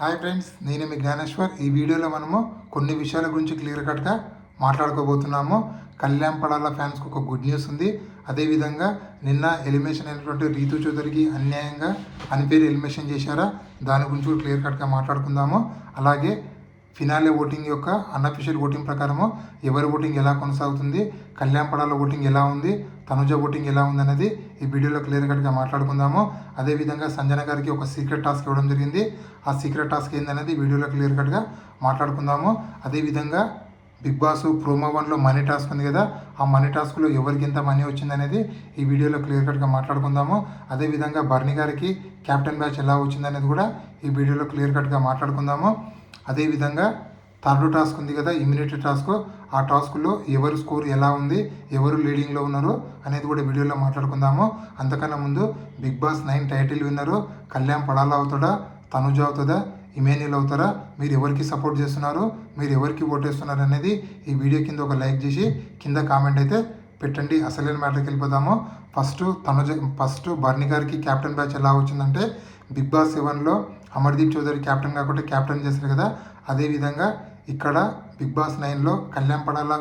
Hi friends, నేను మీ జ్ఞానేశ్వర్. ఈ వీడియోలో మనము కొన్ని విషయాల గురించి క్లియర్ కట్గా మాట్లాడుకోబోతున్నాము. కళ్యాణ్ పడాల ఫ్యాన్స్కి ఒక గుడ్ న్యూస్ ఉంది. అదేవిధంగా నిన్న ఎలిమినేషన్ అయినటువంటి రీతు చౌదరికి అన్యాయంగా అన్ఫేర్ ఎలిమినేషన్ చేశారా, దాని గురించి కూడా క్లియర్ కట్గా మాట్లాడుకుందాము. అలాగే ఫినాలే ఓటింగ్ యొక్క అన్అఫిషియల్ ఓటింగ్ ప్రకారము ఎవరి ఓటింగ్ ఎలా కొనసాగుతుంది, కళ్యాణ్ పడాల ఓటింగ్ ఎలా ఉంది, తనుజ ఓటింగ్ ఎలా ఉంది అనేది ఈ వీడియోలో క్లియర్ కట్గా మాట్లాడుకుందాము. అదేవిధంగా సంజన గారికి ఒక సీక్రెట్ టాస్క్ ఇవ్వడం జరిగింది. ఆ సీక్రెట్ టాస్క్ ఏందనేది వీడియోలో క్లియర్ కట్గా మాట్లాడుకుందాము. అదేవిధంగా బిగ్ బాస్ ప్రోమో 1లో మనీ టాస్క్ ఉంది కదా, ఆ మనీ టాస్క్లో ఎవరికి ఎంత మనీ వచ్చిందనేది ఈ వీడియోలో క్లియర్ కట్గా మాట్లాడుకుందాము. అదేవిధంగా బర్నీ గారికి క్యాప్టెన్ బ్యాచ్ ఎలా వచ్చిందనేది కూడా ఈ వీడియోలో క్లియర్ కట్గా మాట్లాడుకుందాము. అదేవిధంగా థర్డ్ టాస్క్ ఉంది కదా, ఇమ్యూనిటీ టాస్క్, ఆ టాస్క్లో ఎవరు స్కోర్ ఎలా ఉంది, ఎవరు లీడింగ్లో ఉన్నారు అనేది కూడా వీడియోలో మాట్లాడుకుందాము. అంతకన్నా ముందు బిగ్ బాస్ 9 టైటిల్ విన్నరు కళ్యాణ్ పడాలా అవుతాడా, తనుజ అవుతుందా, ఇమాన్యుల్ అవుతారా, మీరు ఎవరికి సపోర్ట్ చేస్తున్నారు, మీరు ఎవరికి ఓటేస్తున్నారు అనేది ఈ వీడియో కింద ఒక లైక్ చేసి కింద కామెంట్ అయితే పెట్టండి. అసలైన మ్యాటర్కి వెళ్ళిపోదాము. ఫస్ట్ బర్నీ గారికి క్యాప్టెన్ బ్యాచ్ ఎలా వచ్చిందంటే, బిగ్ బాస్ 7లో అమర్దీప్ చౌదరి క్యాప్టెన్ కాకుండా క్యాప్టెన్ చేశారు కదా, అదేవిధంగా ఇక్కడ బిగ్ బాస్ 9లో కళ్యాణ్ పడాల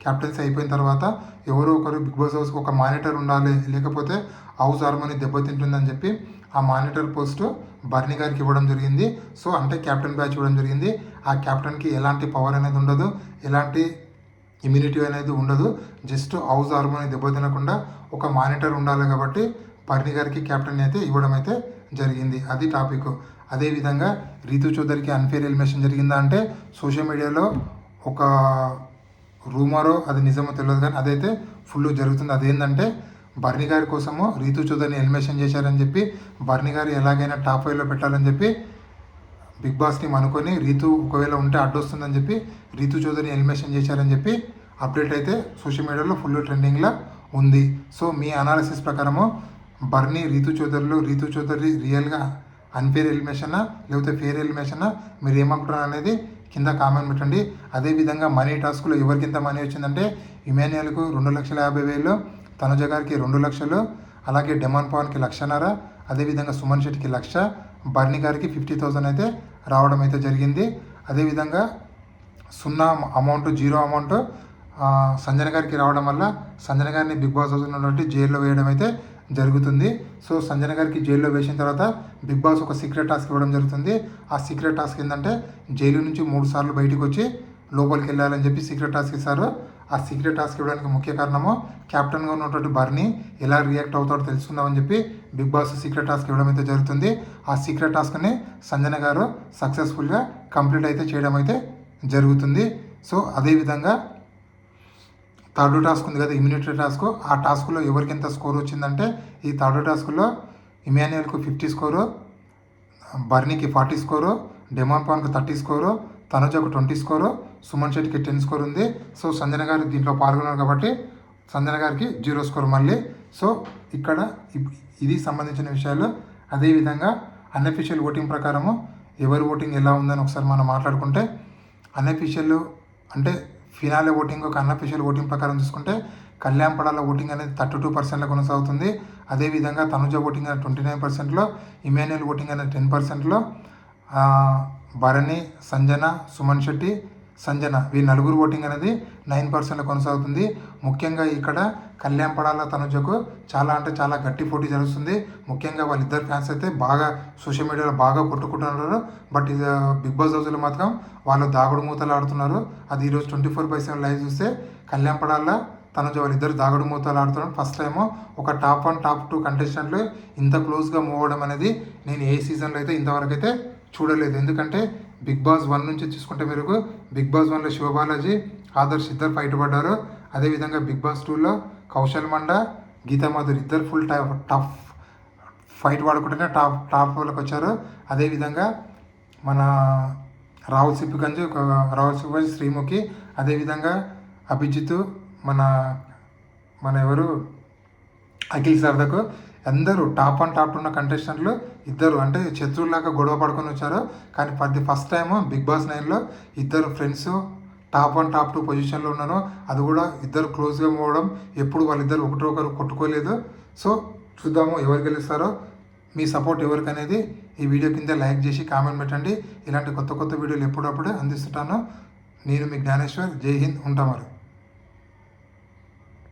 క్యాప్టెన్సీ అయిపోయిన తర్వాత ఎవరో ఒకరు బిగ్ బాస్ హౌస్కి ఒక మానిటర్ ఉండాలి, లేకపోతే హౌస్ హార్మోనీ దెబ్బతింటుందని చెప్పి ఆ మానిటర్ పోస్టు బర్నీ గారికి ఇవ్వడం జరిగింది. సో అంటే క్యాప్టెన్ బ్యాచ్ ఇవ్వడం జరిగింది. ఆ క్యాప్టెన్కి ఎలాంటి పవర్ అనేది ఉండదు, ఎలాంటి ఇమ్యూనిటీ అనేది ఉండదు, జస్ట్ హౌస్ హార్మోనీ దెబ్బతినకుండా ఒక మానిటర్ ఉండాలి కాబట్టి బర్నీ గారికి క్యాప్టెన్ అయితే ఇవ్వడం అయితే జరిగింది. అది టాపిక్. అదేవిధంగా రీతు చౌదరికి అన్ఫేర్ ఎలిమినేషన్ జరిగిందా అంటే సోషల్ మీడియాలో ఒక రూమరో అది నిజమో తెలియదు, కానీ అదైతే ఫుల్ జరుగుతుంది. అదేంటంటే బర్నీ గారి కోసము రీతు చౌదరిని ఎలిమినేషన్ చేశారని చెప్పి, బర్నీ గారు ఎలాగైనా టాప్ 5లో పెట్టాలని చెప్పి బిగ్ బాస్ టీం అనుకొని రీతు ఒకవేళ ఉంటే అడ్డొస్తుందని చెప్పి రీతు చౌదరిని ఎలిమినేషన్ చేశారని చెప్పి అప్డేట్ అయితే సోషల్ మీడియాలో ఫుల్ ట్రెండింగ్లో ఉంది. సో మీ అనాలిసిస్ ప్రకారము రీతు చౌదరి రియల్గా అన్ఫేర్ ఎలిమినేషనా లేకపోతే ఫేర్ ఎలిమినేషనా, మీరు ఏమనుకుంటున్నారు అనేది కింద కామెంట్ పెట్టండి. అదేవిధంగా మనీ టాస్క్లో ఎవరికి ఎంత మనీ వచ్చిందంటే, ఇమాన్యుల్కు 2,50,000, తనుజ గారికి 2 లక్షలు, అలాగే డెమాన్ పవన్కి 1,50,000, అదేవిధంగా సుమన్ శెట్టికి 1,00,000, బర్నీ గారికి 50,000 అయితే రావడం అయితే జరిగింది. అదేవిధంగా 0 అమౌంట్ 0 అమౌంట్ సంజన గారికి రావడం వల్ల సంజన గారిని బిగ్ బాస్ హౌస్ ఉన్నటువంటి జైల్లో వేయడం అయితే జరుగుతుంది. సో సంజన గారికి జైల్లో వేసిన తర్వాత బిగ్ బాస్ ఒక సీక్రెట్ టాస్క్ ఇవ్వడం జరుగుతుంది. ఆ సీక్రెట్ టాస్క్ ఏంటంటే, జైలు నుంచి 3 సార్లు బయటకు వచ్చి లోపలికి వెళ్ళాలని చెప్పి సీక్రెట్ టాస్క్ ఇస్తారు. ఆ సీక్రెట్ టాస్క్ ఇవ్వడానికి ముఖ్య కారణము క్యాప్టెన్గా ఉన్నటువంటి బర్నీ ఎలా రియాక్ట్ అవుతాడో తెలుసుకుందామని చెప్పి బిగ్ బాస్ సీక్రెట్ టాస్క్ ఇవ్వడం అయితే జరుగుతుంది. ఆ సీక్రెట్ టాస్క్ని సంజన గారు సక్సెస్ఫుల్గా కంప్లీట్ అయితే చేయడం అయితే జరుగుతుంది. సో అదేవిధంగా థర్డ్ టాస్క్ ఉంది కదా, ఇమ్యూనిటీ టాస్క్, ఆ టాస్క్లో ఎవరికి ఎంత స్కోర్ వచ్చిందంటే, ఈ థర్డ్ టాస్క్లో ఇమాన్యుల్కు 50 స్కోరు, బర్నీకి 40 స్కోరు, డెమాన్ పవన్కి 30 స్కోరు, తనుజకు 20 స్కోరు, సుమన్ శెట్టికి 10 స్కోర్ ఉంది. సో సంజన గారు దీంట్లో పాల్గొన్నారు కాబట్టి సంజన గారికి 0 స్కోర్ మళ్ళీ. సో ఇక్కడ ఇది సంబంధించిన విషయాలు. అదేవిధంగా అన్అఫిషియల్ ఓటింగ్ ప్రకారము ఎవరి ఓటింగ్ ఎలా ఉందని ఒకసారి మనం మాట్లాడుకుంటే, అన్అఫిషియల్ అంటే ఫినాలే ఓటింగ్ ఒక అన్అఫిషియల్ ఓటింగ్ ప్రకారం చూసుకుంటే కళ్యాణ్ పడాల ఓటింగ్ అనేది 32%లో కొనసాగుతుంది. అదేవిధంగా తనుజ ఓటింగ్ అనేది 29%లో, ఇమాన్యుల్ ఓటింగ్ అనేది 10%లో, భరణి, సంజన, సుమన్ శెట్టి, సంజన వీళ్ళ నలుగురు ఓటింగ్ అనేది 9%లో కొనసాగుతుంది. ముఖ్యంగా ఇక్కడ కళ్యాణ్ పడాల తనుజకు చాలా అంటే చాలా గట్టి పోటీ జరుగుతుంది. ముఖ్యంగా వాళ్ళిద్దరు ఫ్యాన్స్ అయితే బాగా సోషల్ మీడియాలో బాగా కొట్టుకుంటున్నారు. బట్ ఇది బిగ్ బాస్ హౌస్లో మాత్రం వాళ్ళు దాగుడు మూతలు ఆడుతున్నారు. అది ఈరోజు 24/7 లైవ్ చూస్తే కళ్యాణ్ పడాల తనుజ వాళ్ళిద్దరు దాగుడు మూతలు ఆడుతున్నారు. ఫస్ట్ టైము ఒక టాప్ 1 టాప్ 2 కంటెస్టెంట్లు ఇంత క్లోజ్గా మూవ్ అవ్వడం అనేది నేను ఏ సీజన్లో అయితే ఇంతవరకు అయితే చూడలేదు. ఎందుకంటే బిగ్ బాస్ 1 నుంచి చూసుకుంటే మీరు బిగ్ బాస్ 1లో శివబాలాజీ, ఆదర్శ్ ఇద్దరు ఫైట్ పడ్డారు. అదేవిధంగా బిగ్ బాస్ 2లో కౌశల్ మండ, గీతా మాధురి ఇద్దరు ఫుల్ టఫ్ ఫైట్ పడుకుంటేనే టాప్ వాళ్ళకి వచ్చారు. అదేవిధంగా మన రాహుల్ సిప్పిగంజ్, శ్రీముఖి, అదేవిధంగా అభిజిత్, మన ఎవరు అఖిల్ సర్దకు అందరూ టాప్ 1 టాప్ 2 ఉన్న కంటెస్టెంట్లు ఇద్దరు అంటే శత్రువులాగా గొడవ పడుకొని వచ్చారు. కానీ ఫస్ట్ టైము బిగ్ బాస్ 9లో ఇద్దరు ఫ్రెండ్స్ టాప్ 1 టాప్ 2 పొజిషన్లో ఉన్నారు. అది కూడా ఇద్దరు క్లోజ్గా పోవడం, ఎప్పుడు వాళ్ళిద్దరు ఒకరు కొట్టుకోలేదు. సో చూద్దాము ఎవరు గెలుస్తారో, మీ సపోర్ట్ ఎవరికి అనేది ఈ వీడియో కింద లైక్ చేసి కామెంట్ పెట్టండి. ఇలాంటి కొత్త కొత్త వీడియోలు ఎప్పుడప్పుడు అందిస్తుంటాను. నేను మీ జ్ఞానేశ్వర్. జై హింద్. ఉంటా మరి.